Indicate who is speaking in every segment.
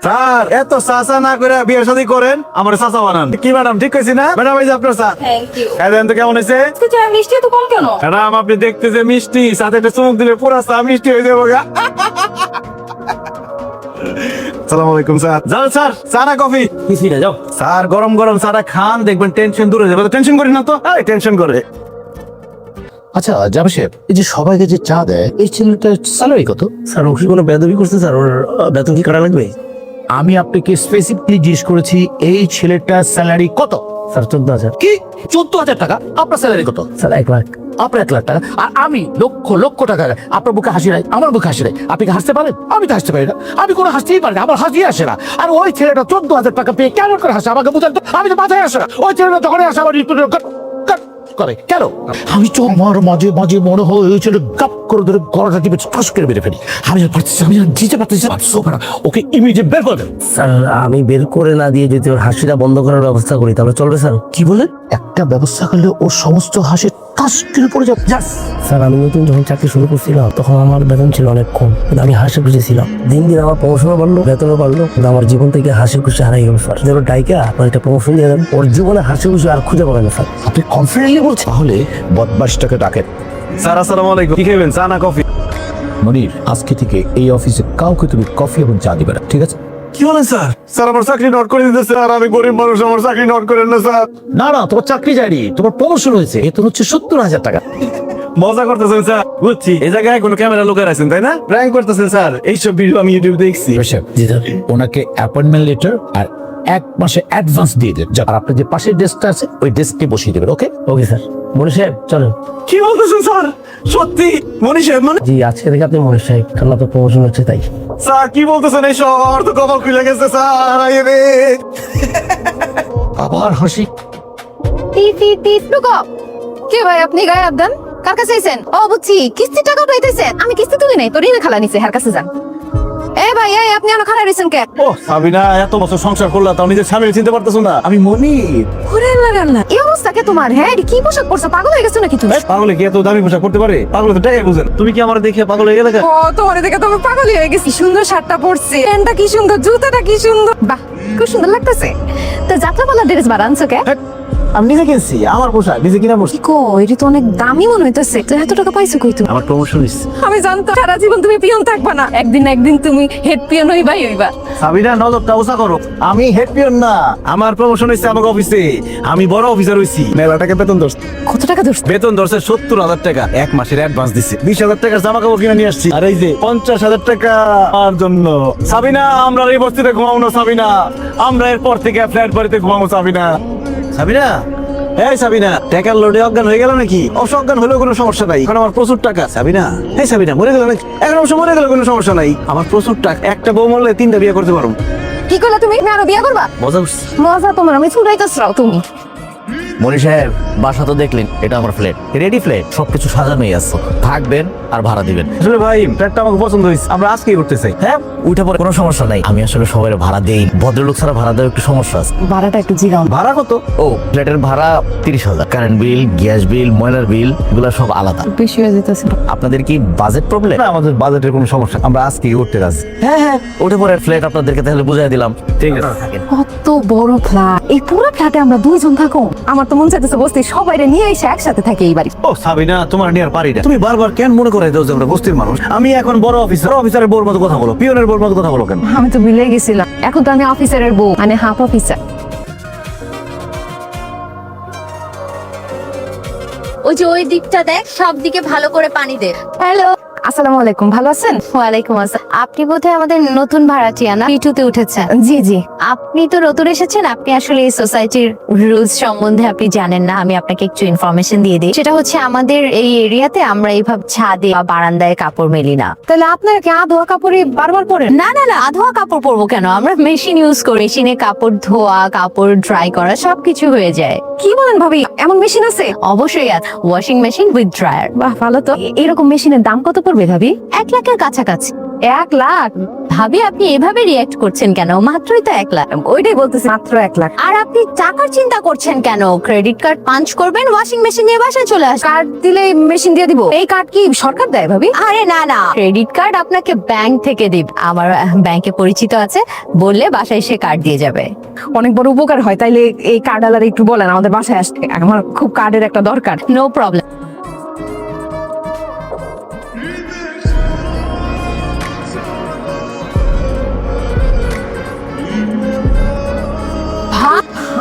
Speaker 1: Sir এত চাচা না করে বিয়ে শাদী করেন, আমার চাচা বানান। কি ম্যাডাম ঠিক কইছি না? ম্যাডাম এই যে আপনার চা।
Speaker 2: Thank you.
Speaker 1: দেন তো কেমন হয়েছে?
Speaker 2: চা মিষ্টি তো কম কেন?
Speaker 1: ম্যাডাম আপনি দেখতে যে মিষ্টি, সাথে একটা চুমুক দিলে পুরো চা মিষ্টি হয়ে যাবে গা। আসসালামু আলাইকুম স্যার। যাও স্যার, চা না কফি?
Speaker 3: কিছুই না, যাও।
Speaker 1: স্যার গরম গরম চাটা খান, দেখবেন টেনশন দূরে যাবে। টেনশন করি না তো, টেনশন করে।
Speaker 3: আচ্ছা জামাই সাহেব, এই যে সবাইকে যে চা দেয়, এই ছেলেটার স্যালারি কত?
Speaker 4: স্যার ও কি কোনো বেদবি করছে স্যার? ওর বেতন কি করা লাগবে?
Speaker 3: আমি আপনাকে স্পেসিফিকলি জিজ্ঞেস করেছি এই ছেলেটার স্যালারি কত?
Speaker 4: স্যার 14,000।
Speaker 3: কি 14,000 টাকা? আপনার স্যালারি কত?
Speaker 4: স্যার 1 লাখ।
Speaker 3: আপনার 1 লাখ টাকা, আর আমি লক্ষ লক্ষ টাকা। আপনার বুকে হাসি নাই, আমার বুকে হাসি নাই। আপনি কি হাসতে পারেন? আমি তো হাসতে পারি না। আমি কোনো হাসতেই পারি না, আমার হাসি আসে না। আর ওই ছেলেটা 14,000 টাকা পেয়ে কেমন করে হাসে আমাকে বুঝান তো। আমি তো মাথায় আসে না। ওই ছেলেটা যখনই আসে আমার করে কেন? আমি তো আমার মাঝে মাঝে মনে হয় ওই ছেলে গাপ করে ধরে গলাটা টিপে ঠাস করে মেরে ফেলি। আমি আর পারতেছি, আমি আর দিতে পারতেছি না। ওকে ইমিডিয়েট বের করে দেন।
Speaker 4: স্যার আমি বের করে না দিয়ে যদি ওর হাসিটা বন্ধ করার ব্যবস্থা করি তাহলে চলবে স্যার?
Speaker 3: কি বলেন? একটা ব্যবস্থা করলে ওর সমস্ত হাসি ঠাস করে পড়ে যাবে।
Speaker 4: স্যার আমি নতুন যখন চাকরি শুরু করছিলাম তখন আমার বেতন ছিল অনেক কম, কিন্তু আমি হাসি খুশি ছিলাম। দিন দিন আমার প্রমোশনও বাড়লো, বেতনও বাড়লো, কিন্তু আমার জীবন থেকে হাসি খুশি হারাই গেল স্যার। যেন ডাইকা আপনার একটা প্রমোশন দিয়ে দেন, ওর জীবনে হাসি খুশি আর খুঁজে পাবে না স্যার।
Speaker 3: আপনি কনফিডেন্টলি বলছেন? তাহলে বদমাশটাকে ডাকেন।
Speaker 1: স্যার আসসালামু আলাইকুম। কি খাবেন, চা না কফি?
Speaker 3: মনির, আজকে থেকে এই অফিসে কাউকে তুমি কফি এবং চা দিবে না, ঠিক আছে?
Speaker 1: কি বলেন স্যার? স্যার আমার চাকরি নোট করে দিতে স্যার, আমি গরিব মানুষ, আমার চাকরি নোট করেন না স্যার।
Speaker 3: না না, তোমার চাকরি যায়নি, তোমার প্রমোশন হয়েছে। বেতন হচ্ছে 70,000 টাকা।
Speaker 1: মজা করতেছেন স্যার, বুঝছি। এই জায়গায় কোনো ক্যামেরা লোক আছেন তাই না? প্র্যাঙ্ক করতেছেন স্যার। এইসব ভিডিও আমি ইউটিউবে দেখছি।
Speaker 4: জি স্যার।
Speaker 3: ওনাকে অ্যাপয়েন্টমেন্ট লেটার আর 1 মাসে অ্যাডভান্স দিয়ে দেন। আর আপনার যে পাশের ডেস্কটা আছে ওই ডেস্কে বসিয়ে দেবেন, ওকে?
Speaker 4: Okay sir. মনি সাহেব চলেন।
Speaker 1: কি বলতেছেন স্যার? সত্যি মনীষ সাহেব মানে?
Speaker 4: জি আজকে থেকে আপনি মনি সাহেব, কারণ আপনার প্রমোশন হচ্ছে তাই।
Speaker 1: স্যার কি বলতেছেন এইসব? আমার তো কপাল খুলে গেছে স্যার। আরে রে।
Speaker 3: আবার হাসি।
Speaker 2: রুকো। কে ভাই আপনি গায়ে হাত দেন? কার কাছে আইছেন? ও বুঝছি, কিস্তি টাকা উঠাইতেছেন। আমি কিস্তি তুলি নাই, তোর ঋণে খালা নিছে, হার কাছে যান। এ ভাই এই আপনি এখনো খাড়া রইছেন কে?
Speaker 1: ও সাবিনা, এত বছর সংসার করলা তাও নিজের স্বামীর চিনতে পারতেছো না? আমি মনির।
Speaker 2: ঘুরে লাগান না। এই অবস্থা কে তোমার? হ্যাঁ এটি কি পোশাক পরছো? পাগল হয়ে গেছো নাকি তুমি?
Speaker 1: পাগলে কি এত দামি পোশাক করতে পারে? পাগলে তো টাকা বুঝেন। তুমি কি আমার দেখে পাগল হয়ে গেলে?
Speaker 2: ও তোমার দেখে তুমি পাগল হয়ে গেছি। সুন্দর শার্টটা পরছে, প্যান্টটা কি সুন্দর, জুতাটা কি সুন্দর। বাহ খুব সুন্দর লাগতেছে। তো যাত্রাপালা ড্রেস বানানছো কে?
Speaker 1: আমি নিজে কিনছি, আমার পোশাক নিজে কিনা পড়ছি।
Speaker 2: কো এটি তো অনেক দামি মনে হইতেছে। তো এত টাকা পাইছো কই তুমি?
Speaker 1: আমার প্রমোশন হইছে।
Speaker 2: আমি জানতাম সারা জীবন তুমি পিয়ন থাকবা না, একদিন না একদিন তুমি হেড পিয়ন হইবাই হইবা।
Speaker 1: সাবিনা নজরটা উঁচা করো। আমি হেড পিয়ন না, আমার প্রমোশন হইছে আমার অফিসে। আমি বড় অফিসার হইছি। মেলা টাকা বেতন ধরছে।
Speaker 2: কত টাকা ধরছো?
Speaker 1: বেতন ধরছে 70,000 টাকা। 1 মাসের অ্যাডভান্স দিছে। 20,000 টাকার জামা কাপড় কিনে নিয়ে আসছি। আর এই যে 50,000 টাকা আমার জন্য। সাবিনা আমরা এই বস্তিতে ঘুমাবো না সাবিনা। আমরা এরপর থেকে ফ্ল্যাট বাড়িতে ঘুমাবো সাবিনা। সাবিনা, এই সাবিনা, টাকার লোডে অজ্ঞান হয়ে গেল নাকি? অজ্ঞান হলেও কোনো সমস্যা নাই, কারণ আমার প্রচুর টাকা। সাবিনা, এই সাবিনা মরে গেল নাকি? এখন অবশ্য মরে গেল কোনো সমস্যা নাই, আমার প্রচুর টাকা। একটা বউ মরলে 3টা বিয়ে করতে পারবো।
Speaker 2: কি করলা তুমি? আরো বিয়ে করবা?
Speaker 1: মজা করছি।
Speaker 2: মজা তোমার, আমি ছুটাইতেছরাও তুমি।
Speaker 5: মনি সাহেব বাসা তো দেখলেন, এটা আমার ফ্ল্যাট, রেডি ফ্ল্যাট, সবকিছু সাজানোই আছে। থাকবেন আর ভাড়া দিবেন।
Speaker 1: আসলে ভাই ফ্ল্যাটটা আমাকে পছন্দ হয়েছে, আমরা আজকেই উঠতে চাই।
Speaker 5: হ্যাঁ উঠে পরে কোনো সমস্যা নাই। আমি আসলে সবাই ভাড়া দেই, ভদ্রলোক ছাড়া ভাড়া দেওয়ার একটু সমস্যা আছে।
Speaker 2: ভাড়াটা একটু জিগাও।
Speaker 1: ভাড়া কত?
Speaker 5: ও ফ্ল্যাটের ভাড়া 30,000। কারেন্ট বিল, গ্যাস বিল, ময়লার বিল এগুলো সব আলাদা।
Speaker 2: বেশি হয়ে যেতেছে।
Speaker 5: আপনাদের কি বাজেট প্রবলেম?
Speaker 1: না, আমাদের বাজেটের কোনো সমস্যা, আমরা আজকেই উঠতে রাজি।
Speaker 5: হ্যাঁ হ্যাঁ, উঠে পরে ফ্ল্যাট আপনাদেরকে তাহলে বুঝাই দিলাম।
Speaker 1: ঠিক আছে।
Speaker 5: থাকেন।
Speaker 2: কত বড় ফ্ল্যাট! এই পুরো ফ্ল্যাটে আমরা 2 জন থাকো। আমার তো মন চাইতেছে বসতে সবাইরে নিয়ে এসে একসাথে থাকি এই বাড়ি।
Speaker 1: ও সাবিনা, তোমার নিয়ে আর পারি না। তুমি বারবার কেন মনে করে দাও যে আমরা বস্তির মানুষ? আমি এখন বড় অফিসার, অফিসারের বউর মতো কথা বলো, পিয়নের বউর মতো কথা বলো কেন?
Speaker 2: আমি তো ভুলে গেছিলাম, এখন তো আমি অফিসারের বউ, মানে হাফ অফিসার।
Speaker 6: ওই যে ওই দিকটা দেখ, সব দিকে ভালো করে পানি দে।
Speaker 2: হ্যালো, আসসালামু আলাইকুম, ভালো আছেন?
Speaker 6: ওয়ালাইকুম আসসালাম। আপনি বোধহয় আমাদের নতুন ভাড়াটিয়া না? পিটুতে উঠেছেন।
Speaker 2: জি জি।
Speaker 6: আপনি তো নতুন এসেছেন, আপনি আসলে এই সোসাইটির রুলস সম্বন্ধে আপনি জানেন না। আমি আপনাকে একটু ইনফরমেশন দিয়ে দিই। সেটা হচ্ছে আমাদের এই এরিয়াতে আমরা এইভাবে ছাদে বা বারান্দায় কাপড় মেলি না।
Speaker 2: তাহলে আপনারা কি ধোয়া কাপড়ে বারবার পরেন?
Speaker 6: না না না, ধোয়া কাপড় পরবো কেন? আমরা মেশিন ইউজ করি, মেশিনে কাপড় ধোয়া, কাপড় ড্রাই করা সবকিছু হয়ে যায়।
Speaker 2: কি বলেন ভাবি? এমন মেশিন আছে?
Speaker 6: অবশ্যই আছে, ওয়াশিং মেশিন উইথ ড্রায়ার।
Speaker 2: বাহ, ভালো তো। এরকম মেশিনের দাম কত পড়বে ভাবি?
Speaker 6: 1 লাখের কাছাকাছি।
Speaker 2: 1 লাখ?
Speaker 6: ভাবি আপনি এভাবে রিয়াক্ট করছেন কেন? মাত্রই তো 1 লাখ।
Speaker 2: ওইটাই বলতেছি, মাত্র 1 লাখ।
Speaker 6: আর আপনি টাকার চিন্তা করছেন কেন? ক্রেডিট কার্ড পাঞ্চ করবেন, ওয়াশিং মেশিন নিয়ে বাসায় চলে আসবেন।
Speaker 2: কার্ড দিলে মেশিন দিয়ে দিব? এই কার্ড কি সরকার দেয় ভাবি?
Speaker 6: আরে না না, ক্রেডিট কার্ড আপনাকে ব্যাংক থেকে দিব। আমার ব্যাংকে পরিচিত আছে, বললে বাসায় এসে কার্ড দিয়ে যাবে।
Speaker 2: অনেক বড় উপকার হয়। তাইলে এই কার্ড আলাদা একটু বলেন আমাদের বাসায় আসতে, আমার খুব কার্ডের একটা দরকার।
Speaker 6: No problem.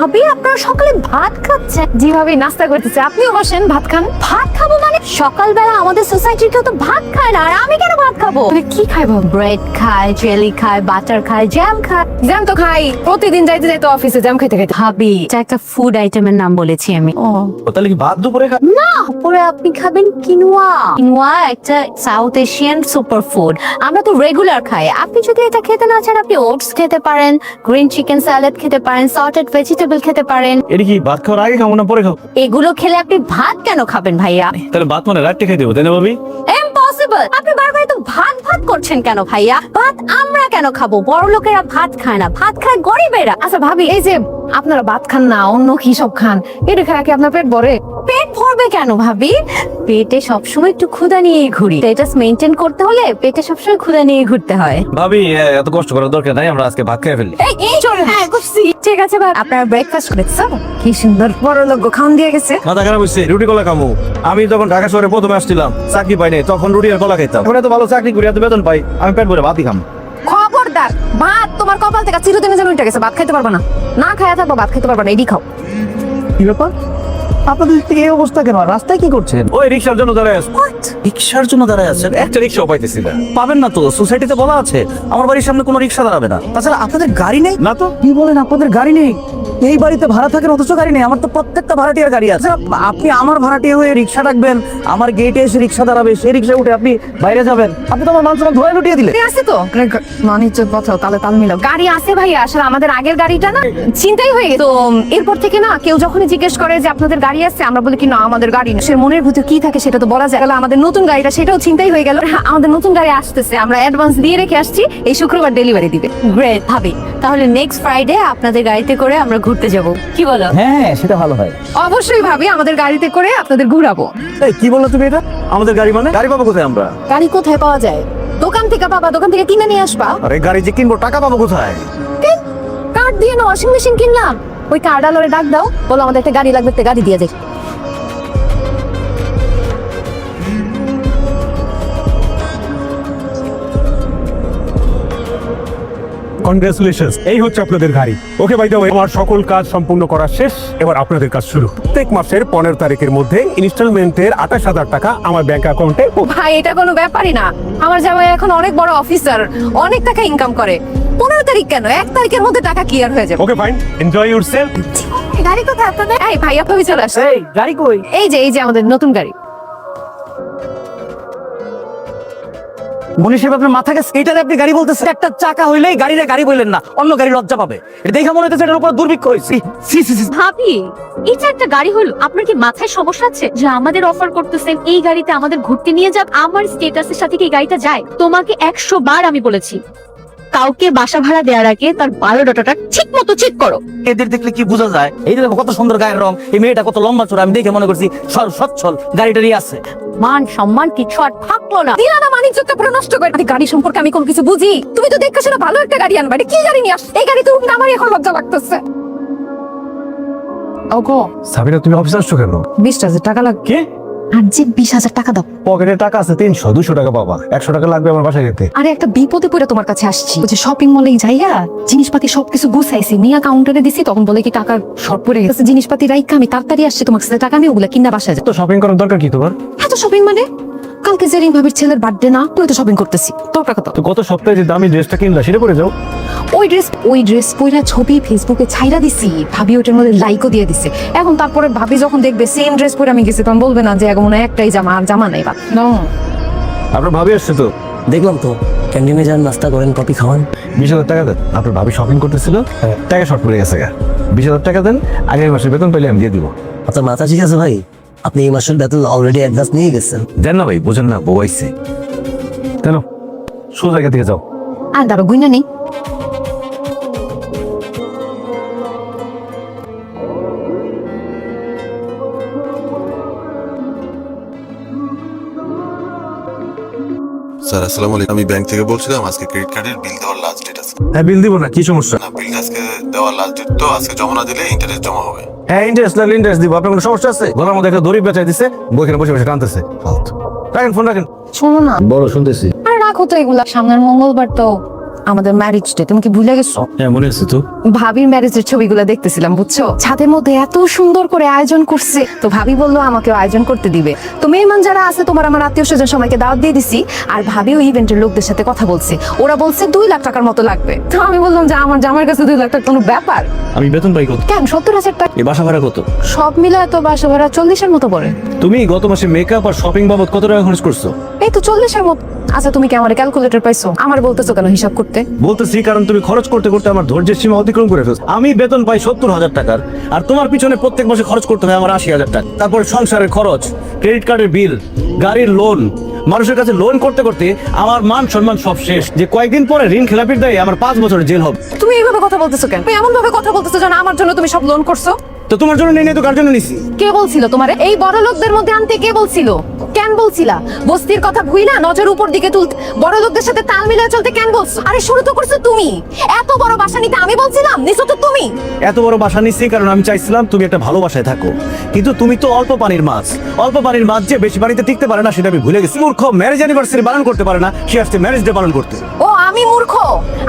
Speaker 6: ভাবি আপনারা সকালে ভাত খাচ্ছেন?
Speaker 2: জি ভাবি, নাস্তা করতেছে, আপনিও বসেন, ভাত খান।
Speaker 6: ভাত খাবো মানে? সকালবেলা আমাদের সোসাইটির কেউ তো ভাত খায় না, আর আমি কেন ভাত খাবো?
Speaker 2: তাহলে কি খাই ভাবি?
Speaker 6: ব্রেড খায়, জেলি খায়, বাটার খায়, জ্যাম খায়।
Speaker 2: জ্যাম তো খাই, প্রতিদিন যাইতে যাইতে অফিসে জ্যাম খাইতে খাইতে।
Speaker 6: ভাবি এটা একটা ফুড আইটেমের নাম বলেছি আমি।
Speaker 2: ও,
Speaker 1: তাহলে কি ভাত দুপুরে খা?
Speaker 6: না, পরে আপনি খাবেন কিনোয়া। কিনোয়া একটা সাউথ এশিয়ান সুপার ফুড, আমরা তো রেগুলার খাই। আপনি যদি এটা খেতে না চান, আপনি ওটস খেতে পারেন, গ্রিন চিকেন স্যালাড খেতে পারেন, সল্টেড ভেজিটেবল খেতে পারেন।
Speaker 1: এটা কি ভাত খাওয়ার আগে খাবো না পরে খাবো?
Speaker 6: এগুলো খেলে আপনি ভাত কেন খাবেন ভাইয়া?
Speaker 1: তাহলে ভাত মানে রাত্রে খাই দেবো, তাই না ভাবি?
Speaker 6: ইম্পসিবল। আপনি বারবার তো ভাত ভাত করছেন কেন ভাইয়া? ভাত আমরা কেন খাবো? বড় লোকেরা ভাত খায় না, ভাত খায় গরিবেরা।
Speaker 2: আচ্ছা ভাবি, এই যে আপনারা ভাত খান না, অন্য কি সব খান, এটা খায় কি আপনার পেট ভরে?
Speaker 6: পেট ভরবে কেন ভাবি? পেটে সবসময় একটু ক্ষুধা নিয়ে ঘুরি। স্ট্যাটাস মেনটেন করতে হলে পেটে সবসময় ক্ষুধা নিয়ে ঘুরতে হয়।
Speaker 1: ভাবি এত কষ্ট করার দরকার নাই, আমরা আজকে ভাত খেয়ে ফেলি।
Speaker 6: এই চলে, হ্যাঁ বুঝছি। ঠিক আছে ভাই, আপনারা ব্রেকফাস্ট
Speaker 2: দেখছো কি সুন্দর বড় লোক খাওয়ান দিয়ে গেছে।
Speaker 1: মাথা খারাপ হচ্ছে, রুটি কলা খামু। আমি যখন ঢাকা শহরে প্রথমে আসছিলাম, চাকরি পাইনি, তখন রুটি আর কলা খাইতাম। এখন এত ভালো চাকরি করি, এত বেতন পাই, আমি পেট ভরে ভাতই খাম।
Speaker 2: খবরদার, ভাত তোমার কপাল থেকে চিরদিনের জন্য উঠে গেছে, ভাত খাইতে পারবা না। না খায়া থাকবো, ভাত খাইতে পারবা না, এডি খাও।
Speaker 1: কি ব্যাপার আপনাদের থেকে এই অবস্থা কেন? রাস্তায় কি করছেন? ওই রিক্সার জন্য দাঁড়ায় আছেন। রিক্সার জন্য দাঁড়ায় আছেন? একটা রিক্সাও পাইতেছি না। পাবেন না তো, সোসাইটিতে বলা আছে আমার বাড়ির সামনে কোনো রিক্সা দাঁড়াবে না। তাছাড়া আপনাদের গাড়ি নেই? না তো। কি বলেন, আপনাদের গাড়ি নেই? এই বাড়িতে ভাড়া থাকেন অথচ গাড়ি নেই? আমার তো প্রত্যেকটা ভাড়াটিয়ার গাড়ি আছে। আপনি আমার ভাড়াটিয়া হয়ে রিক্সা ডাকবেন, আমার গেটে এসে রিক্সা দাঁড়াবে, সেই রিক্সা উঠে আপনি বাইরে যাবেন? আপনি তো আমার মান সম্মান ধরে লুটিয়ে দিলেন।
Speaker 2: গাড়ি আছে তো, মানিজ্য কথা তালে তাল মিলাও। গাড়ি আছে ভাইয়া, আসলে আমাদের আগের গাড়িটা না চিন্তাই হয়ে গেছে। তো এরপর থেকে না কেউ যখনই জিজ্ঞেস করে যে আপনাদের গাড়ি আছে, আমরা বলি কি না আমাদের গাড়ি না। সে মনের ভিতর কি থাকে সেটা তো বলা যায় না। আমাদের নতুন গাড়িটা সেটাও চিন্তাই হয়ে গেল। আমাদের নতুন গাড়ি আসতেছে, আমরা অ্যাডভান্স দিয়ে রেখে আসছি, এই শুক্রবার ডেলিভারি দিবে।
Speaker 6: গ্রেট ভাবি, তাহলে নেক্সট ফ্রাইডে আপনাদের গাড়িতে করে আমরা ঘুরতে যাব, কি বলো?
Speaker 5: হ্যাঁ সেটা ভালো হয়।
Speaker 2: অবশ্যই ভাবি, আমাদের গাড়িতে করে আপনাদের ঘুরাবো।
Speaker 1: এই কি বললো তুমি এটা? আমাদের গাড়ি মানে? গাড়ি পাবো কোথায় আমরা?
Speaker 2: গাড়ি কোথায় পাওয়া যায়? দোকান থেকে পাবা, দোকান থেকে কিনে নিয়ে আসবা।
Speaker 1: আরে গাড়ি যে কিনবো, টাকা পাবো কোথায়?
Speaker 2: কার্ড দিয়ে না ওয়াশিং মেশিন কিনলাম, ওই কার্ড আলোরে ডাক দাও, বলো আমাদের একটা গাড়ি লাগবে, একটা গাড়ি দিয়ে যাই।
Speaker 7: কনগ্রাচুলেশনস, এই হচ্ছে আপনাদের গাড়ি। ওকে বাই দ্য ওয়ে, আমার সকল কাজ সম্পূর্ণ করা শেষ, এবার আপনাদের কাজ শুরু। প্রত্যেক মাসের 15 তারিখের মধ্যে ইনস্টলমেন্টের 28,000 টাকা আমার ব্যাংক অ্যাকাউন্টে।
Speaker 2: ভাই এটা কোনো ব্যাপারই না, আমার জামাই এখন অনেক বড় অফিসার, অনেক টাকা ইনকাম করে। 15 তারিখ কেন, 1 তারিখের মধ্যে টাকা ক্লিয়ার হয়ে যাবে।
Speaker 7: Okay fine, enjoy yourself.
Speaker 2: গাড়ি কোথায় আপনাদের? এই ভাই আপনি চলে আসেন।
Speaker 1: এই গাড়ি কই?
Speaker 2: এই যে আমাদের নতুন গাড়ি।
Speaker 5: মনীষ সাহেব, আপনার মাথা গেছে? এটারে আপনি গাড়ি বলতেছেন? একটা চাকা হইলেই গাড়িরে গাড়ি বললেন না, অন্য গাড়ি লজ্জা পাবে। এটা দেখে মনে হচ্ছে এটার উপর দুর্ভিক্ষ হয়েছে।
Speaker 6: ভাবি এটা একটা গাড়ি হলো, আপনার কি মাথায় সমস্যা আছে? যে আমাদের অফার করতেছেন এই গাড়িতে আমাদের ঘুরতে নিয়ে যাব, আমার স্ট্যাটাসের সাথে কি এই গাড়িটা যায়? তোমাকে 100 বার আমি বলেছি, কাউকে বাসা ভাড়া দেওয়ার আগে তার বায়োডাটাটা ঠিক মতো চেক করো।
Speaker 5: এদের দেখলে কি বোঝা যায়? এই যে দেখো কত সুন্দর গায়ের রং, এই মেয়েটা কত লম্বা চড়া, আমি দেখে মনে করছি সচ্ছল, গাড়িটারই আছে।
Speaker 6: মান সম্মান কিছু আর থাকলো না।
Speaker 2: দিলা না মানিজ্যটা পুরো নষ্ট করে। আমি গাড়ি সম্পর্কে আমি কোনো কিছু বুঝি? তুমি তো দেখছো না ভালো একটা গাড়ি আনবা, এটা কি গাড়ি নিয়ে আস? এই গাড়ি তো আমারই এখন লজ্জা লাগতেছে। ওগো
Speaker 1: সাবিনা, তুমি অফিসে আসছো কেন?
Speaker 2: 20,000 টাকা লাগবে।
Speaker 1: কি?
Speaker 2: আর যে 20,000 টাকা দাও।
Speaker 1: পকেটে টাকা আছে 300, 200 টাকা পাবা, 100 টাকা লাগবে আমার বাসায় যেতে।
Speaker 2: আরে একটা বিপদে পড়ে তোমার কাছে আসছি। ওই যে শপিং মলে যাইয়া জিনিসপাতি সবকিছু গুছাইছি, নিয়া কাউন্টারে দিছি, তখন বলে কি টাকার শর্ট পড়ে গেছে। জিনিসপাতি রাইখা আমি তাড়াতাড়ি আসছি, তোমার কাছে টাকা নিয়ে ওগুলা কিনা বাসায় যাও।
Speaker 1: তো শপিং করার দরকার কি তোমার?
Speaker 2: এত শপিং মানে? কালকে জেরিন ভাবির ছেলের বার্থডে না, তুই তো শপিং করতেছি, তোর টাকা তো।
Speaker 1: তো গত সপ্তাহে যে দামি ড্রেসটা কিনলা সেটা পরে যাও।
Speaker 2: ওই ড্রেস পইরা ছবি ফেসবুকে ছাইরা দিছি, ভাবি ওটার মধ্যে লাইকও দিয়ে দিছে। এখন তারপরে ভাবি যখন দেখবে সেম ড্রেস পরে আমি গেছি, তখন বলবে না যে এখন মনে হয় একটাই জামা, আর জামা নাই। বাদ
Speaker 1: আপনার ভাবি আসছে তো?
Speaker 4: দেখলাম তো, ক্যান্টিনে যান, নাস্তা করেন, কফি খাওয়ান।
Speaker 1: 20,000 টাকা দেন। আপনার ভাবি শপিং করতেছিল, টাকা শর্ট পড়ে গেছে। 20,000 টাকা দেন, আগামী মাসে বেতন পেলে আমি দিয়ে দিব।
Speaker 4: আপনার মাথা ঠিক আছে ভাই? আপনি এই মাসের বেতন অলরেডি অ্যাডভান্স নিয়ে গেছেন।
Speaker 1: দেন না ভাই, বোঝেন না, বউ আইছে। কেন সোজা জায়গা থেকে যাও।
Speaker 2: আর দাঁড়ো, গুইনা নেই।
Speaker 8: স্যার আসসালামু আলাইকুম, আমি ব্যাংক থেকে বলছিলাম আজকে ক্রেডিট কার্ডের বিল দেওয়ার লাস্ট ডেট আছে।
Speaker 1: হ্যাঁ, বিল দিব না, কি সমস্যা?
Speaker 8: না, বিল আজকে দেওয়ার লাস্ট ডেট তো, আজকে জমা না দিলে ইন্টারেস্ট জমা হবে।
Speaker 1: হ্যাঁ, ইন্টারেস্ট দিব। আপনার কোনো সমস্যা আছে? গলার মধ্যে একটা দড়ি বেচাই দিছে, বইখানে বসে বসে টানতেছে। ফালতু। রাখেন ফোন, রাখেন।
Speaker 2: শোনো না,
Speaker 1: বড় শুনতেছি।
Speaker 2: আরে রাখো তো এগুলা, সামনের মঙ্গলবার তো আমাদের ম্যারেজ ডে, তুমি কি ভুলে গেছো?
Speaker 1: হ্যাঁ, মনে আছে তো।
Speaker 2: ভাবির ম্যারেজের ছবিগুলো দেখতেছিলাম, বুঝছো? ছাদের মধ্যে এত সুন্দর করে আয়োজন করছে, তো ভাবি বললো আমাকে আয়োজন করতে দিবে। তো মেহমান যারা আছে তোমার, আমার আত্মীয় স্বজন সবাইকে দাওয়াত দিয়ে দিছি। আর ভাবি ওই ইভেন্টের লোকদের সাথে কথা বলছে, ওরা বলছে 2 লাখ টাকার মতো লাগবে। তো আমি বললাম যে আমার জামার কাছে 2 লাখ টাকা কোনো ব্যাপার?
Speaker 1: আমি বেতন পাই কত?
Speaker 2: কেন, 70,000 টাকা।
Speaker 1: এই বাসা ভাড়া কত?
Speaker 2: সব মিলে তো বাসা ভাড়া 40-এর মতো পড়ে।
Speaker 1: তুমি গত মাসে মেকআপ আর শপিং বাবদ কত টাকা খরচ করছো?
Speaker 2: এই তো 40-এর মতো। আচ্ছা, তুমি কি আমার ক্যালকুলেটর পাইছো? আমার বলতেছো কেন হিসাব করতে?
Speaker 1: বলতেছি কারণ তুমি খরচ করতে করতে আমার ধৈর্যের সীমা অতিক্রম করে ফেলছো। আমি বেতন পাই 70,000 টাকার, আর তোমার পিছনে প্রত্যেক মাসে খরচ করতে হয় আমার 80,000 টাকা। তারপরে সংসারের খরচ, ক্রেডিট কার্ডের বিল, গাড়ির লোন, মানুষের কাছে লোন করতে করতে আমার মান সম্মান সব শেষ। যে কয়েকদিন পরে ঋণ খেলাপির দায়ে আমার 5 বছরের জেল হবে।
Speaker 2: তুমি এইভাবে কথা বলতেছো কেন? তুমি এমন ভাবে কথা বলতেছো যেন আমার জন্য তুমি সব লোন করছো।
Speaker 1: তো তোমার জন্য নেই তো কার জন্য নিছি?
Speaker 2: কে বলছিল তোমারে এই বড় লোকদের মধ্যে আনতে? কে বলছিল? কেন বলছিলা? বস্তির কথা ভুইলা নজর উপর দিকে তুলতে, বড় লোকদের সাথে তাল মিলিয়ে চলতে কেন বলছো? আরে শুরু তো করছো তুমি। এত বড় বাসা নিতে আমি বলছিলাম, নিছো তো তুমি।
Speaker 1: এত বড় বাসা নিচ্ছি কারণ আমি চাইছিলাম তুমি একটা ভালো বাসায় থাকো, কিন্তু তুমি তো অল্প পানির মাছ। অল্প পানির মাছ যে বেশি পানিতে টিকতে পারে না সেটা আমি ভুলে গেছি। মূর্খ ম্যারেজ অ্যানিভার্সারি পালন করতে পারে না, সে আসছে ম্যারেজ ডে পালন করতে।
Speaker 2: ও আমি মূর্খ?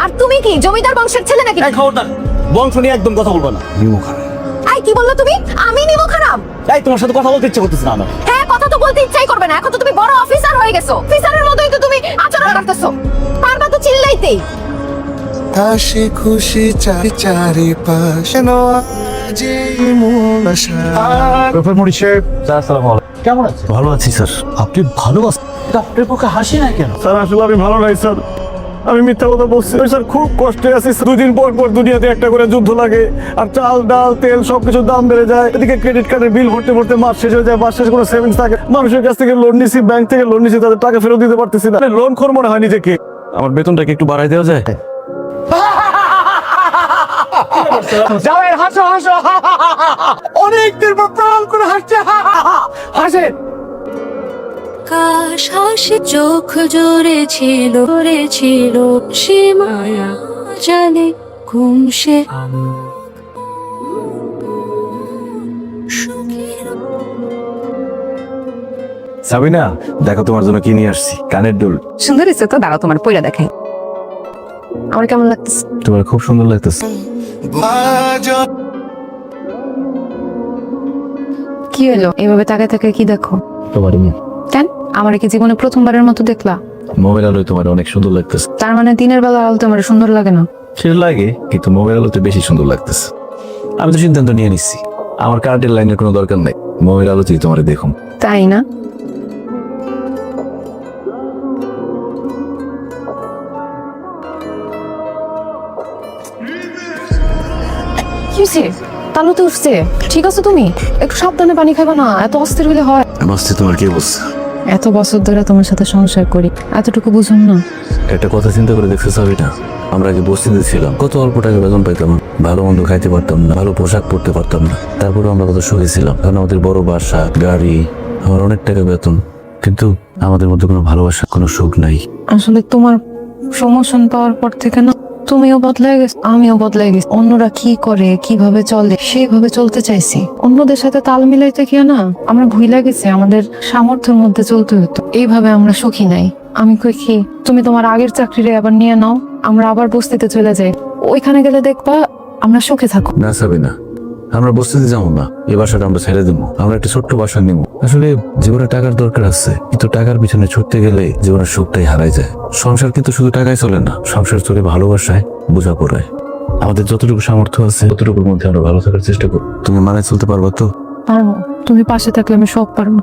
Speaker 2: আর তুমি কি জমিদার বংশের ছেলে নাকি?
Speaker 1: এই খবরদার, বংশ নিয়ে একদম কথা বলবা না। নিমো খারাপ।
Speaker 2: আই কি বললো তুমি? আমি নিব খারাপ?
Speaker 1: এই তোমার সাথে কথা বলতে ইচ্ছে করতেছে না আমার।
Speaker 2: হ্যাঁ, কথা তো বলতে ইচ্ছাই করবে না, এখন তো তুমি বড় অফিসার হয়ে গেছো। অফিসারের মতোই তো তুমি আচরণ করতেছো। পারবা তো চিল্লাইতেই।
Speaker 9: হাসি খুশি চারিপাশে আজি মন আশা।
Speaker 3: ব্যাপার মরিচ সাহেব,
Speaker 1: আসসালামু আলাইকুম।
Speaker 3: কেমন আছে?
Speaker 1: ভালো আছি স্যার।
Speaker 3: আপনি ভালো আছেন? আপনার মুখে হাসি না কেন?
Speaker 1: স্যার আসলে আমি ভালো নাই স্যার, আমি মিথ্যা কথা বলছি স্যার। খুব কষ্টে আছি। 2 দিন পর পর দুনিয়াতে একটা করে যুদ্ধ লাগে, আর চাল ডাল তেল সবকিছুর দাম বেড়ে যায়। এদিকে ক্রেডিট কার্ডের বিল ভরতে ভরতে মাস শেষ হয়ে যায়, মাস শেষে কোনো সেভিংস থাকে। মানুষের কাছ থেকে লোন নিছি, ব্যাংক থেকে লোন নিছি, তাদের টাকা ফেরত দিতে পারতেছি না। লোন খোর মনে হয় নিজেকে। আমার বেতনটাকে একটু বাড়াই দেওয়া যায়?
Speaker 3: যাবেন, হাসো হাসো। অনেকদিন পর প্রাণ করে হাসছে। হাসেন।
Speaker 10: আকাশ হাসি চোখ জোরে ছিল সে মায়া জানে ঘুম সে
Speaker 1: সাবিনা, দেখো তোমার জন্য কি নিয়ে আসছি। কানের দুল।
Speaker 2: সুন্দর হয়েছে তো, দাঁড়াও তোমার পয়লা দেখাই। আমার কেমন লাগতেছে?
Speaker 1: তোমার খুব সুন্দর লাগতেছে।
Speaker 2: কি হলো এভাবে তাকায় তাকায় কি দেখো?
Speaker 1: তোমার
Speaker 2: কেন, আমার কি জীবনে প্রথমবারের মতো দেখলা?
Speaker 1: মোবাইল আলোয় তোমার অনেক সুন্দর লাগতেছে।
Speaker 2: তার মানে দিনের বেলা আলো তোমার সুন্দর লাগে না?
Speaker 1: সেটা লাগে, কিন্তু মোবাইল আলোতে বেশি সুন্দর লাগতেছে। আমি তো সিদ্ধান্ত নিয়ে নিচ্ছি, আমার কারেন্টের লাইনের কোনো দরকার নাই, মোবাইল আলোতেই তোমার দেখুন।
Speaker 2: তাই না? কি হয়েছে? তালুতে উঠছে? ঠিক আছে তুমি? একটু সাবধানে পানি খাইবা না, এত অস্থির হলে হয়।
Speaker 1: নমস্তে, তোমার কি অবস্থা?
Speaker 2: এত বছর ধরে তোমার সাথে সংসার করি, এতটুকু বুঝুন না?
Speaker 1: একটা কথা চিন্তা করে দেখতে চাবি না? আমরা যে বস্তিতে ছিলাম, কত অল্প টাকা বেতন পাইতাম, ভালো মন্দ খাইতে পারতাম না, ভালো পোশাক পরতে পারতাম না। তারপরে আমরা কত সুখী ছিলাম। কারণ আমাদের বড় বাসা, গাড়ি, আমার অনেক টাকা বেতন, কিন্তু আমাদের মধ্যে কোনো ভালোবাসা, কোনো সুখ নাই।
Speaker 2: আসলে তোমার প্রমোশন পাওয়ার পর থেকে না, তুমিও বদলে গেছো, আমিও বদলে গেছি। অন্যরা কি করে, কিভাবে চলে, সেভাবে চলতে চাইছি। অন্যদের সাথে তাল মিলাইতে গিয়ে না আমরা ভুলে গেছি আমাদের সামর্থ্যের মধ্যে চলতে হতো। এইভাবে আমরা সুখী নাই। আমি কই কি, তুমি তোমার আগের চাকরিরে আবার নিয়ে নাও, আমরা আবার বস্তিতে চলে যাই। ওইখানে গেলে দেখবা আমরা সুখে থাকো।
Speaker 1: না সাবিনা, আমরা বস্তিতে যাবো না, এই বাসাটা আমরা ছেড়ে দেবো। আমরা একটা ছোট্ট বাসা নিবো। আসলে জীবনে টাকার দরকার আছে, কিন্তু টাকার পিছনে ছুটতে গেলে জীবনের সুখটাই হারাই যায়। সংসার কিন্তু শুধু টাকায় চলে না, সংসার চলে ভালোবাসায়, বোঝাপড়ায়। আমাদের যতটুকু সামর্থ্য আছে ততটুকুর মধ্যে আমরা ভালো থাকার চেষ্টা করব। তুমি মানে চলতে পারবো তো?
Speaker 2: পারবো, তুমি পাশে থাকলে আমি সব পারবো।